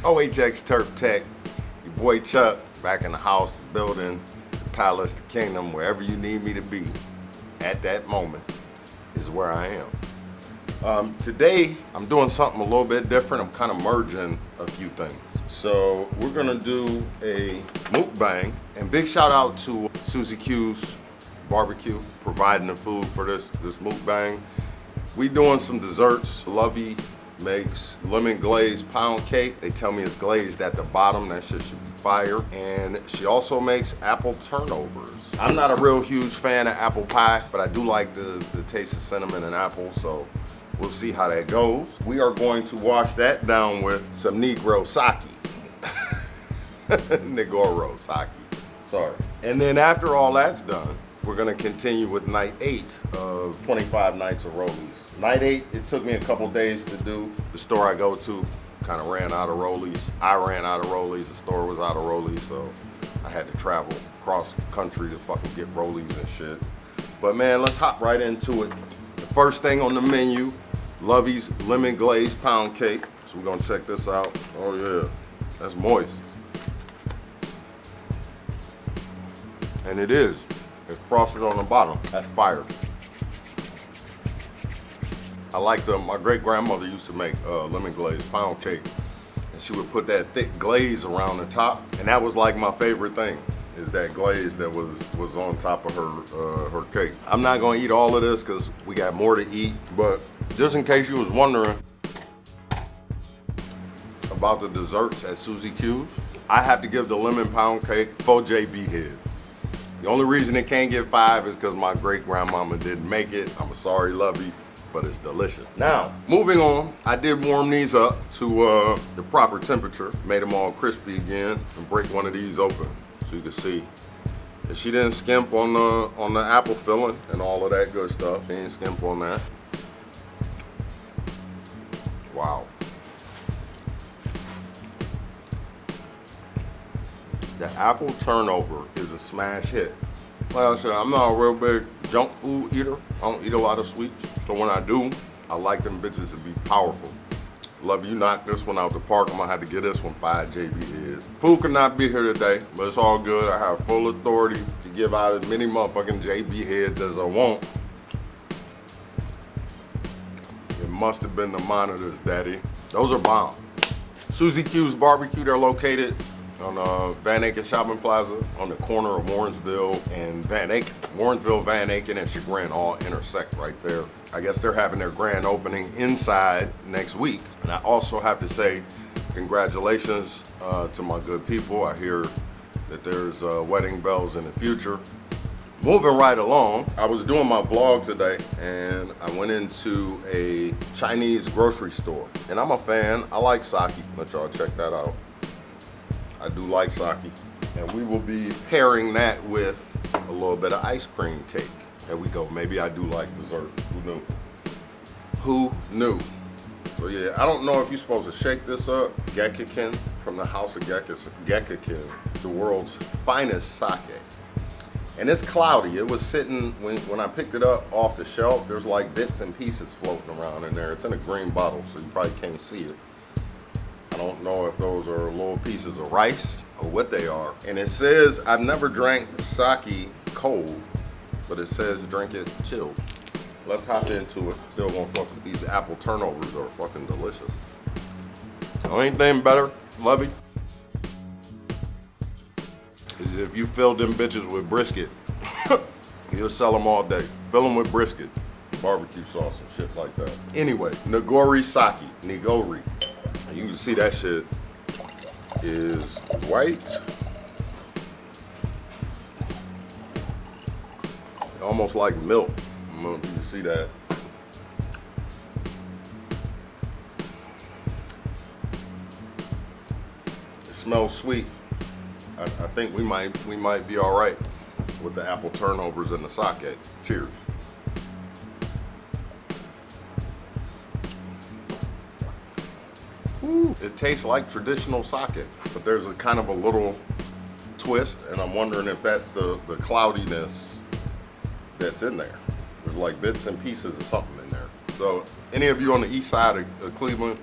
OHX Turf Tech, your boy Chuck, back in the house, the building, the palace, the kingdom, wherever you need me to be at that moment is where I am. Today, I'm doing something a little bit different. I'm kind of merging a few things. So we're gonna do a mukbang, and big shout out to Susie Q's Barbecue, providing the food for this mukbang. We doing some desserts. Lovey makes lemon glazed pound cake. They tell me it's glazed at the bottom. That shit should be fire. And she also makes apple turnovers. I'm not a real huge fan of apple pie, but I do like the taste of cinnamon and apple, so we'll see how that goes. We are going to wash that down with some Negro sake. Negoro sake, sorry. And then after all that's done, we're gonna continue with night 8 of 25 nights of rollies. Night 8, it took me a couple days to do. The store I go to kind of ran out of rollies. I ran out of rollies, the store was out of rollies, so I had to travel across country to fucking get rollies and shit. But man, let's hop right into it. The first thing on the menu, Lovey's lemon glazed pound cake. So we're gonna check this out. Oh yeah, that's moist. And it is. It's frosted on the bottom. That's fire. I like them. My great grandmother used to make lemon glazed pound cake, and she would put that thick glaze around the top, and that was like my favorite thing, is that glaze that was on top of her cake. I'm not gonna eat all of this because we got more to eat, but just in case you was wondering about the desserts at Susie Q's, I have to give the lemon pound cake 4 JB heads. The only reason it can't get 5 is because my great grandmama didn't make it. I'm sorry, Lovey, but it's delicious. Now, moving on, I did warm these up to the proper temperature, made them all crispy again, and break one of these open so you can see. And she didn't skimp on the apple filling and all of that good stuff. She didn't skimp on that. Wow. The apple turnover is a smash hit. Like I said, I'm not a real big junk food eater. I don't eat a lot of sweets. So when I do, I like them bitches to be powerful. Love you knocked this one out the park. I'm gonna have to give this one 5 JB heads. Food could not be here today, but it's all good. I have full authority to give out as many motherfucking JB heads as I want. It must have been the monitors, daddy. Those are bomb. Susie Q's Barbecue, they're located on Van Aken Shopping Plaza on the corner of Warrensville and Van Aken. Warrensville, Van Aken, and Chagrin all intersect right there. I guess they're having their grand opening inside next week. And I also have to say congratulations to my good people. I hear that there's wedding bells in the future. Moving right along, I was doing my vlog today and I went into a Chinese grocery store. And I'm a fan, I like sake. Let y'all check that out. I do like sake, and we will be pairing that with a little bit of ice cream cake. There we go. Maybe I do like dessert. Who knew? Who knew? So yeah, I don't know if you're supposed to shake this up. Gekkakin from the house of Gekkakin, the world's finest sake. And it's cloudy. It was sitting, when I picked it up off the shelf, there's like bits and pieces floating around in there. It's in a green bottle, so you probably can't see it. I don't know if those are little pieces of rice or what they are. And it says, I've never drank sake cold, but it says drink it chilled. Let's hop into it. Still gonna fuck with these apple turnovers, are fucking delicious. The only thing better, Lovey, is if you fill them bitches with brisket, you'll sell them all day. Fill them with brisket, barbecue sauce and shit like that. Anyway, Negori sake, Negori. You can see that shit is white. Almost like milk. I don't know if you can see that. It smells sweet. I think we might be all right with the apple turnovers and the sake. Cheers. Ooh, it tastes like traditional sake, but there's a kind of a little twist, and I'm wondering if that's the cloudiness that's in there. There's like bits and pieces of something in there. So any of you on the east side of Cleveland,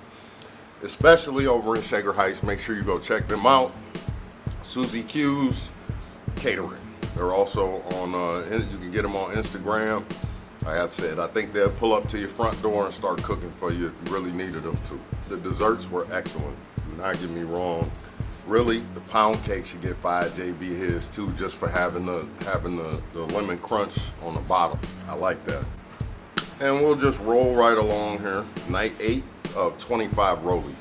especially over in Shaker Heights. Make sure you go check them out. Susie Q's Catering. They're also on, you can get them on Instagram. Like I said, I think they'll pull up to your front door and start cooking for you if you really needed them to. The desserts were excellent. Do not get me wrong. Really, the pound cake should get 5 JB his too, just for having the lemon crunch on the bottom. I like that. And we'll just roll right along here. Night 8 of 25 rollies.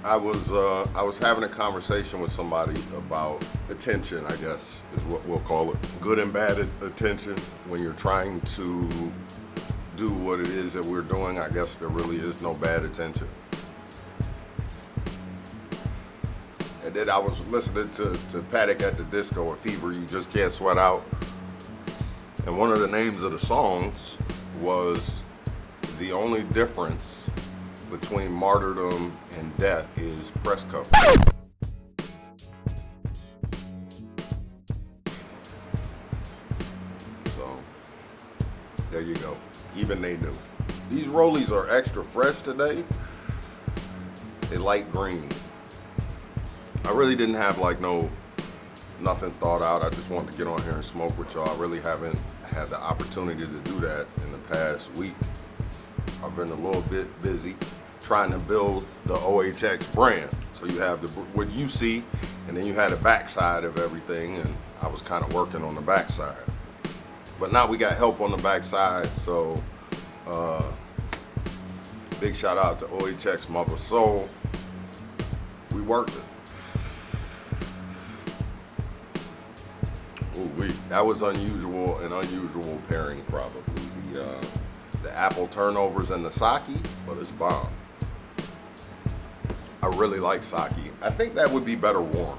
I was having a conversation with somebody about attention, I guess is what we'll call it. Good and bad attention. When you're trying to do what it is that we're doing, I guess there really is no bad attention. And then I was listening to Paddock at the Disco, A Fever You Just Can't Sweat Out. And one of the names of the songs was The Only Difference Between Martyrdom and Death is Press Cover. So, there you go. Even they knew. These rollies are extra fresh today. They light green. I really didn't have like nothing thought out. I just wanted to get on here and smoke with y'all. I really haven't had the opportunity to do that in the past week. I've been a little bit busy trying to build the OHX brand. So you have what you see, and then you had the backside of everything, and I was kind of working on the backside. But now we got help on the backside, so big shout out to OHX Mother Soul. We worked it. Ooh, that was an unusual pairing probably. The apple turnovers and the sake, but it's bomb. I really like sake. I think that would be better warm,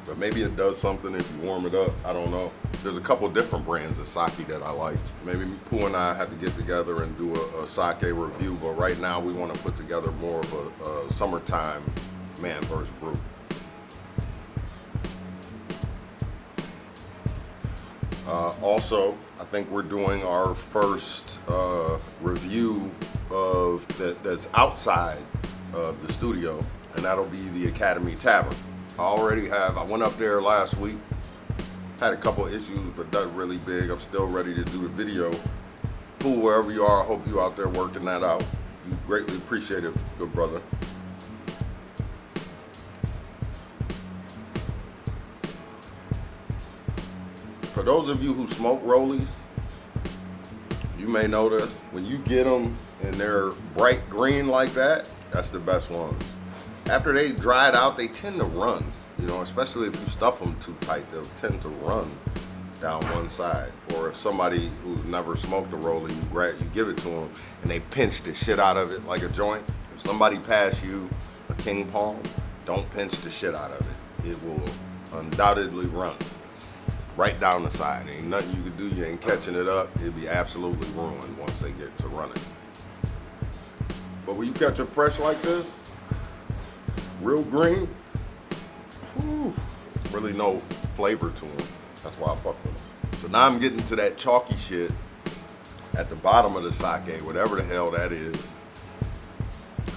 but maybe it does something if you warm it up. I don't know. There's a couple different brands of sake that I like. Maybe Pooh and I have to get together and do a sake review, but right now we want to put together more of a summertime man versus brew. Also, I think we're doing our first review of that's outside of the studio, and that'll be the Academy Tavern. I went up there last week, had a couple issues, but nothing really big. I'm still ready to do the video. Cool, wherever you are, I hope you out there working that out. You greatly appreciate it, good brother. For those of you who smoke rollies, you may notice when you get them and they're bright green like that, that's the best ones. After they dried out, they tend to run, you know, especially if you stuff them too tight, they'll tend to run down one side. Or if somebody who's never smoked a rollie, you give it to them and they pinch the shit out of it like a joint. If somebody pass you a King Palm, don't pinch the shit out of it. It will undoubtedly run right down the side. Ain't nothing you can do, you ain't catching it up. It'd be absolutely ruined once they get to running. But when you catch it fresh like this, real green, whew, really no flavor to them. That's why I fuck with them. So now I'm getting to that chalky shit at the bottom of the sake, whatever the hell that is.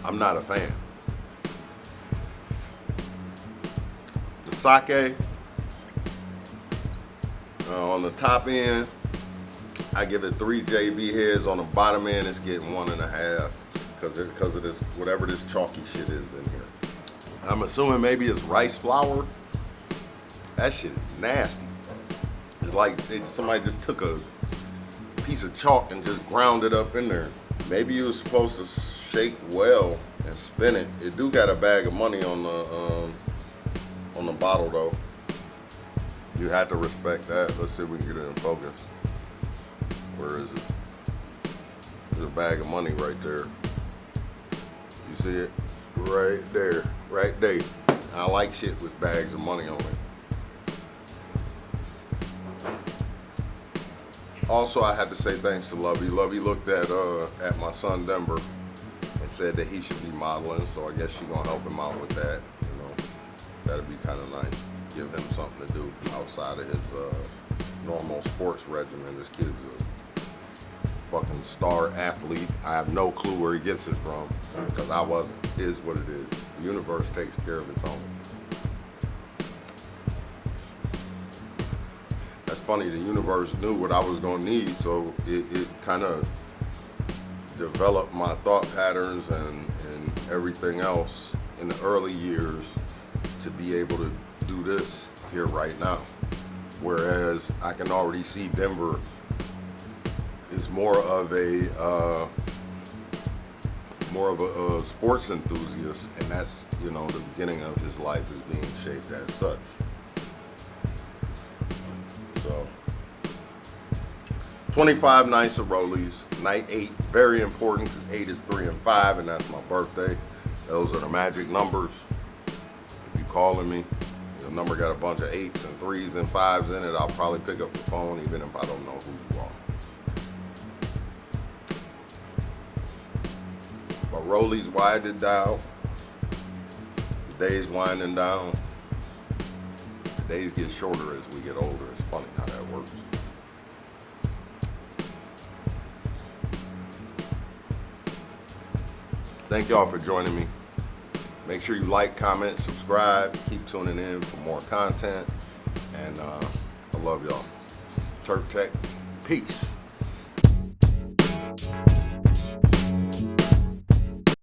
I'm not a fan. The sake, on the top end, I give it 3 JB heads. On the bottom end, it's getting 1.5 because of this, whatever this chalky shit is in here. I'm assuming maybe it's rice flour. That shit is nasty. It's like somebody just took a piece of chalk and just ground it up in there. Maybe you were supposed to shake well and spin it. It do got a bag of money on the bottle though. You have to respect that. Let's see if we can get it in focus. Where is it? There's a bag of money right there. You see it? Right there. Right there. I like shit with bags of money on it. Also, I had to say thanks to Lovey. Lovey looked at my son Denver and said that he should be modeling, so I guess she's gonna help him out with that. You know, that'd be kind of nice. Give him something to do outside of his normal sports regimen. This kid's fucking star athlete. I have no clue where he gets it from because I wasn't. It is what it is. The universe takes care of its own. That's funny, the universe knew what I was gonna need, so it kind of developed my thought patterns and everything else in the early years to be able to do this here right now. Whereas I can already see Denver is more of a sports enthusiast, and that's, you know, the beginning of his life is being shaped as such. So 25 nights of rollies. Night 8, very important because 8 is 3 and 5, and that's my birthday. Those are the magic numbers. If you're calling me, the number got a bunch of 8s and 3s and 5s in it, I'll probably pick up the phone even if I don't know who you are. But rollies winding down. The day's winding down. The days get shorter as we get older. It's funny how that works. Thank y'all for joining me. Make sure you like, comment, subscribe. Keep tuning in for more content. And I love y'all. Turk Tech, peace.